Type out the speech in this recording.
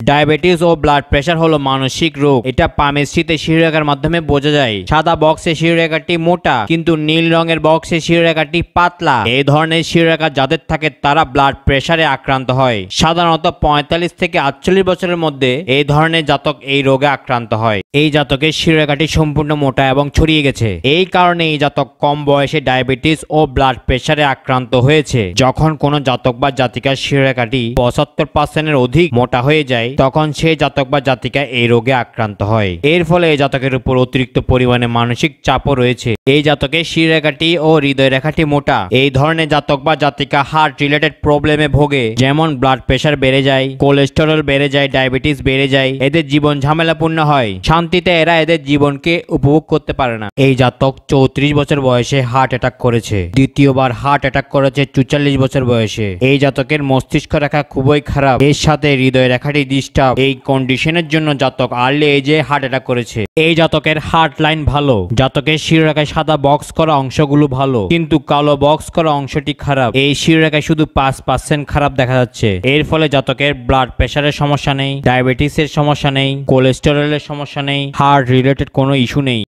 Diabetes ও blood pressure হলো মানসিক রোগ। এটা পামেস্ট্রিতে শিরোরেখার মাধ্যমে বোঝা যায়। সাদা বক্সে শিরোরেখাটি মোটা, কিন্তু নীল রঙের বক্সে শিরোরেখাটি পাতলা। এই ধরনের শিরোরেখা যাদের থাকে তারা ব্লাড প্রেশারে আক্রান্ত হয়। সাধারণত 45 থেকে 48 বছরের মধ্যে এই ধরনের জাতক এই রোগে আক্রান্ত হয়। এই জাতকের শিরোরেখাটি সম্পূর্ণ মোটা এবং ছড়িয়ে গেছে। এই কারণে এই জাতক কম বয়সে ডায়াবেটিস ও ব্লাড প্রেশারে আক্রান্ত হয়েছে। যখন কোনো জাতক বা জাতিকার শিরোরেখাটি 75% অধিক মোটা হয়ে যায়, তখন সেই জাতক বা জাতিকা এই রোগে আক্রান্ত হয়। এর ফলে এই জাতকের উপর অতিরিক্ত পরিমাণে মানসিক চাপও রয়েছে। এই জাতকের শিরোরেখাটি ও হৃদয় রেখাটি মোটা। এই ধরনের জাতক বা জাতিকা হার্ট রিলেটেড প্রবলেমে ভোগে, যেমন ব্লাড প্রেশার বেড়ে যায়, কোলেস্টেরল বেড়ে যায়, ডায়াবেটিস বেড়ে যায়। এদের জীবন ঝামেলাপূর্ণ হয়। শান্তিতে এরা এদের জীবনকে উপভোগ করতে পারে না। এই জাতক 34 বছর বয়সে হার্ট অ্যাটাক করেছে। দ্বিতীয়বার হার্ট অ্যাটাক করেছে 44 বছর বয়সে। এই জাতকের মস্তিষ্ক রেখা খুবই খারাপ, এর সাথে হৃদয় রেখাটি ডিস্টার্ব। এই কন্ডিশনের জন্য জাতক আর্লি এজে হার্ট অ্যাটাক করেছে। এই জাতকের হার্ট লাইন ভালো। জাতকের শিরোরেখায় সাদা বক্স করা অংশগুলো ভালো, কিন্তু কালো বক্স করা অংশটি খারাপ। এই শিরোরেখায় শুধু 5% খারাপ দেখা যাচ্ছে। এর ফলে জাতকের ব্লাড প্রেশারের সমস্যা নেই, ডায়াবেটিসের সমস্যা নেই, কোলেস্টেরলের সমস্যা নেই, হার্ট রিলেটেড কোনো ইস্যু নেই।